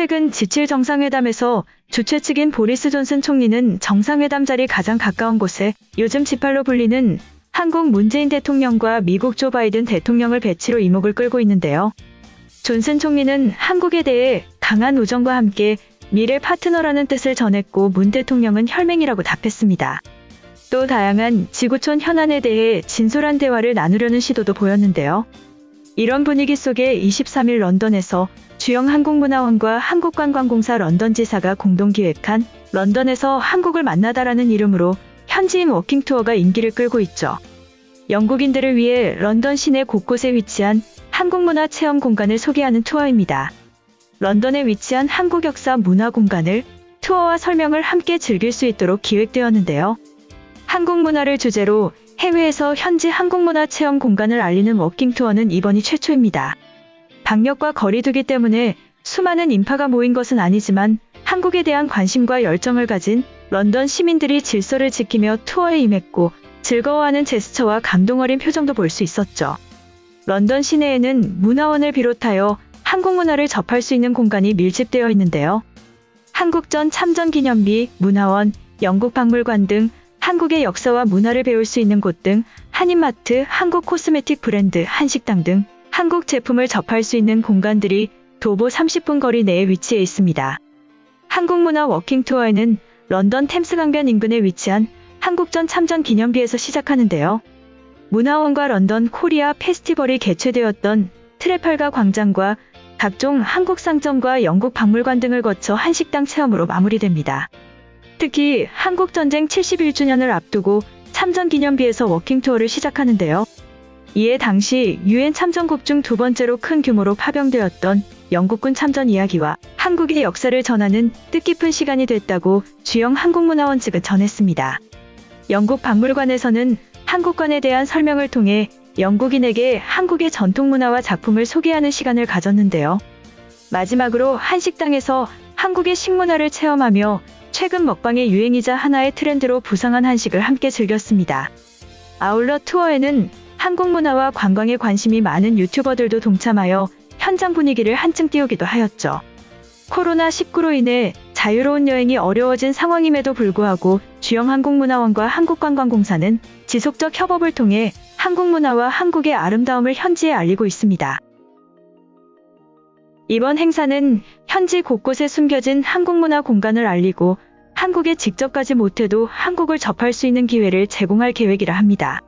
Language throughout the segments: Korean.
최근 G7 정상회담에서 주최 측인 보리스 존슨 총리는 정상회담 자리 가장 가까운 곳에 요즘 G8로 불리는 한국 문재인 대통령과 미국 조 바이든 대통령을 배치로 이목을 끌고 있는데요. 존슨 총리는 한국에 대해 강한 우정과 함께 미래 파트너라는 뜻을 전했고 문 대통령은 혈맹이라고 답했습니다. 또 다양한 지구촌 현안에 대해 진솔한 대화를 나누려는 시도도 보였는데요. 이런 분위기 속에 23일 런던에서 주영 한국문화원과 한국관광공사 런던지사가 공동 기획한 런던에서 한국을 만나다라는 이름으로 현지인 워킹투어가 인기를 끌고 있죠. 영국인들을 위해 런던 시내 곳곳에 위치한 한국문화 체험 공간을 소개하는 투어입니다. 런던에 위치한 한국 역사 문화 공간을 투어와 설명을 함께 즐길 수 있도록 기획되었는데요. 한국 문화를 주제로 해외에서 현지 한국문화 체험 공간을 알리는 워킹 투어는 이번이 최초입니다. 방역과 거리두기 때문에 수많은 인파가 모인 것은 아니지만 한국에 대한 관심과 열정을 가진 런던 시민들이 질서를 지키며 투어에 임했고 즐거워하는 제스처와 감동 어린 표정도 볼 수 있었죠. 런던 시내에는 문화원을 비롯하여 한국 문화를 접할 수 있는 공간이 밀집되어 있는데요. 한국전 참전기념비, 문화원, 영국박물관 등 한국의 역사와 문화를 배울 수 있는 곳 등 한인마트, 한국 코스메틱 브랜드, 한식당 등 한국 제품을 접할 수 있는 공간들이 도보 30분 거리 내에 위치해 있습니다. 한국문화 워킹 투어에는 런던 템스강변 인근에 위치한 한국전 참전 기념비에서 시작하는데요. 문화원과 런던 코리아 페스티벌이 개최되었던 트래팔가 광장과 각종 한국 상점과 영국 박물관 등을 거쳐 한식당 체험으로 마무리됩니다. 특히 한국전쟁 71주년을 앞두고 참전기념비에서 워킹투어를 시작하는데요. 이에 당시 유엔 참전국 중 두 번째로 큰 규모로 파병되었던 영국군 참전 이야기와 한국의 역사를 전하는 뜻깊은 시간이 됐다고 주영 한국문화원 측은 전했습니다. 영국 박물관에서는 한국관에 대한 설명을 통해 영국인에게 한국의 전통문화와 작품을 소개하는 시간을 가졌는데요. 마지막으로 한식당에서 한국의 식문화를 체험하며 최근 먹방의 유행이자 하나의 트렌드로 부상한 한식을 함께 즐겼습니다. 아울러 투어에는 한국 문화와 관광에 관심이 많은 유튜버들도 동참하여 현장 분위기를 한층 띄우기도 하였죠. 코로나19로 인해 자유로운 여행이 어려워진 상황임에도 불구하고 주영 한국문화원과 한국관광공사는 지속적 협업을 통해 한국 문화와 한국의 아름다움을 현지에 알리고 있습니다. 이번 행사는 현지 곳곳에 숨겨진 한국문화 공간을 알리고 한국에 직접 가지 못해도 한국을 접할 수 있는 기회를 제공할 계획이라 합니다.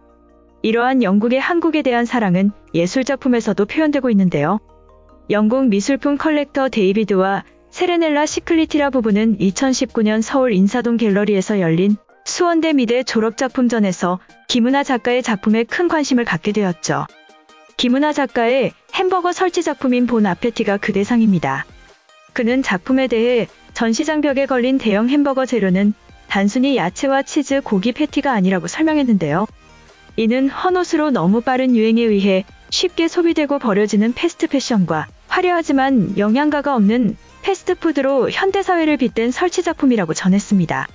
이러한 영국의 한국에 대한 사랑은 예술작품에서도 표현되고 있는데요. 영국 미술품 컬렉터 데이비드와 세레넬라 시클리티라 부부는 2019년 서울 인사동 갤러리에서 열린 수원대 미대 졸업작품전에서 김은하 작가의 작품에 큰 관심을 갖게 되었죠. 김은하 작가의 햄버거 설치 작품인 본 아페티가 그 대상입니다. 그는 작품에 대해 전시장 벽에 걸린 대형 햄버거 재료는 단순히 야채와 치즈, 고기 패티가 아니라고 설명했는데요. 이는 헌옷으로 너무 빠른 유행에 의해 쉽게 소비되고 버려지는 패스트 패션과 화려하지만 영양가가 없는 패스트푸드로 현대사회를 빗댄 설치작품이라고 전했습니다.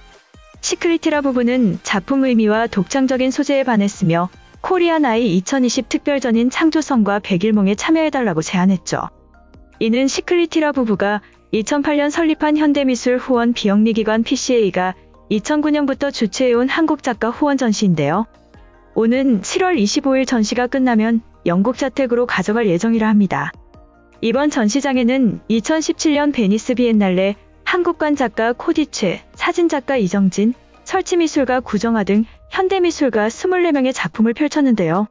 시크리티라 부부는 작품 의미와 독창적인 소재에 반했으며 코리안 아이 2020 특별전인 창조성과 백일몽에 참여해달라고 제안했죠. 이는 시크리티라 부부가 2008년 설립한 현대미술 후원 비영리기관 PCA가 2009년부터 주최해온 한국작가 후원 전시인데요. 오는 7월 25일 전시가 끝나면 영국 자택으로 가져갈 예정이라 합니다. 이번 전시장에는 2017년 베니스 비엔날레 한국관 작가 코디최, 사진작가 이정진, 설치미술가 구정아 등 현대미술가 24명의 작품을 펼쳤는데요.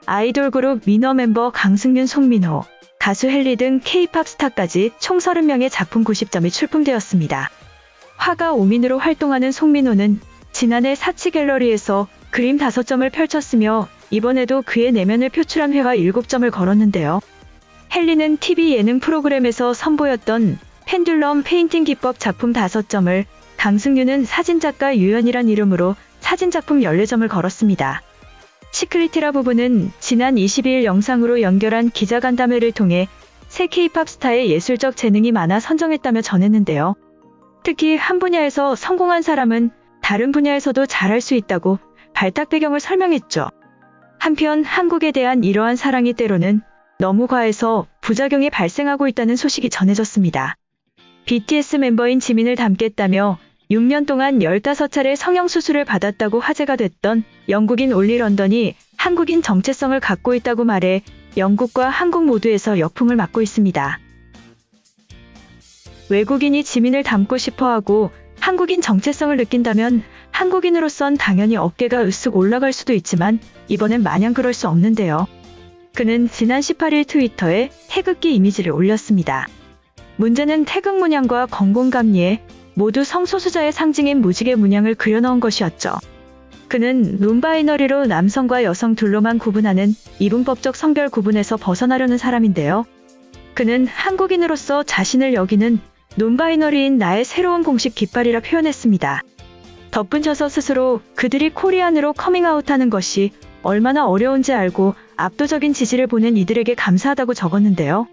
아이돌 그룹 미너 멤버 강승윤, 송민호, 가수 헨리 등 K-팝 스타까지 총 30명의 작품 90점이 출품되었습니다. 화가 오민으로 활동하는 송민호는 지난해 사치 갤러리에서 그림 5점을 펼쳤으며 이번에도 그의 내면을 표출한 회화 7점을 걸었는데요. 헨리는 TV 예능 프로그램에서 선보였던 펜듈럼 페인팅 기법 작품 5점을, 강승윤은 사진작가 유연이란 이름으로 사진작품 14점을 걸었습니다. 시크리티라 부부는 지난 22일 영상으로 연결한 기자간담회를 통해 새 K-팝 스타의 예술적 재능이 많아 선정했다며 전했는데요. 특히 한 분야에서 성공한 사람은 다른 분야에서도 잘할 수 있다고 발탁 배경을 설명했죠. 한편 한국에 대한 이러한 사랑이 때로는 너무 과해서 부작용이 발생하고 있다는 소식이 전해졌습니다. BTS 멤버인 지민을 닮겠다며 6년 동안 15차례 성형수술을 받았다고 화제가 됐던 영국인 올리 런던이 한국인 정체성을 갖고 있다고 말해 영국과 한국 모두에서 역풍을 맞고 있습니다. 외국인이 지민을 닮고 싶어하고 한국인 정체성을 느낀다면 한국인으로선 당연히 어깨가 으쓱 올라갈 수도 있지만 이번엔 마냥 그럴 수 없는데요. 그는 지난 18일 트위터에 태극기 이미지를 올렸습니다. 문제는 태극 문양과 건공감리에 모두 성소수자의 상징인 무지개 문양을 그려넣은 것이었죠. 그는 논바이너리로 남성과 여성 둘로만 구분하는 이분법적 성별 구분에서 벗어나려는 사람인데요. 그는 한국인으로서 자신을 여기는 논바이너리인 나의 새로운 공식 깃발이라 표현했습니다. 덧붙여서 스스로 그들이 코리안으로 커밍아웃하는 것이 얼마나 어려운지 알고 압도적인 지지를 보낸 이들에게 감사하다고 적었는데요.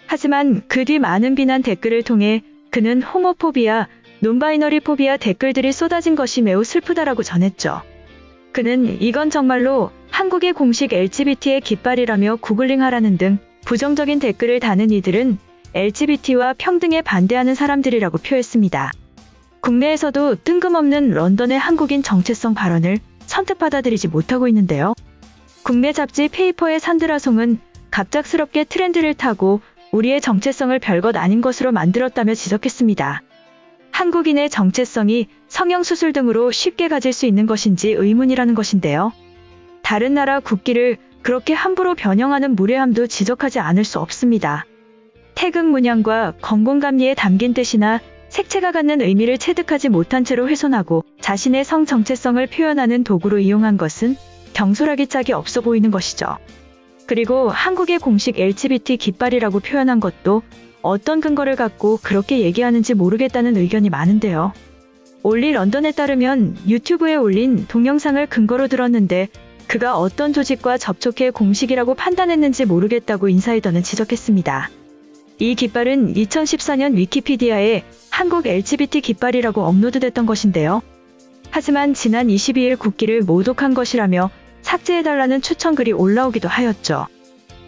하지만 그 뒤 많은 비난 댓글을 통해 그는 호모포비아, 논바이너리 포비아 댓글들이 쏟아진 것이 매우 슬프다라고 전했죠. 그는 이건 정말로 한국의 공식 LGBT의 깃발이라며 구글링하라는 등 부정적인 댓글을 다는 이들은 LGBT와 평등에 반대하는 사람들이라고 표했습니다. 국내에서도 뜬금없는 런던의 한국인 정체성 발언을 선뜻 받아들이지 못하고 있는데요. 국내 잡지 페이퍼의 산드라 송은 갑작스럽게 트렌드를 타고 우리의 정체성을 별것 아닌 것으로 만들었다며 지적했습니다. 한국인의 정체성이 성형수술 등으로 쉽게 가질 수 있는 것인지 의문이라는 것인데요. 다른 나라 국기를 그렇게 함부로 변형하는 무례함도 지적하지 않을 수 없습니다. 태극 문양과 건공감리에 담긴 뜻이나 색채가 갖는 의미를 체득하지 못한 채로 훼손하고 자신의 성 정체성을 표현하는 도구로 이용한 것은 경솔하기 짝이 없어 보이는 것이죠. 그리고 한국의 공식 LGBT 깃발이라고 표현한 것도 어떤 근거를 갖고 그렇게 얘기하는지 모르겠다는 의견이 많은데요. 올리 런던에 따르면 유튜브에 올린 동영상을 근거로 들었는데 그가 어떤 조직과 접촉해 공식이라고 판단했는지 모르겠다고 인사이더는 지적했습니다. 이 깃발은 2014년 위키피디아에 한국 LGBT 깃발이라고 업로드됐던 것인데요. 하지만 지난 22일 국기를 모독한 것이라며 삭제해달라는 추천글이 올라오기도 하였죠.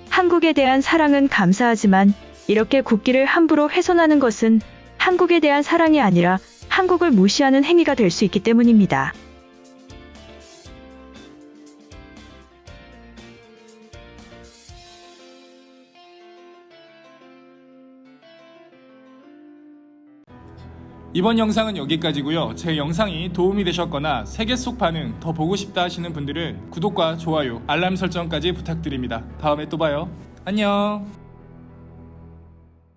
한국에 대한 사랑은 감사하지만 이렇게 국기를 함부로 훼손하는 것은 한국에 대한 사랑이 아니라 한국을 무시하는 행위가 될 수 있기 때문입니다. 이번 영상은 여기까지고요. 제 영상이 도움이 되셨거나 세계 속 반응 더 보고 싶다 하시는 분들은 구독과 좋아요, 알람 설정까지 부탁드립니다. 다음에 또 봐요. 안녕.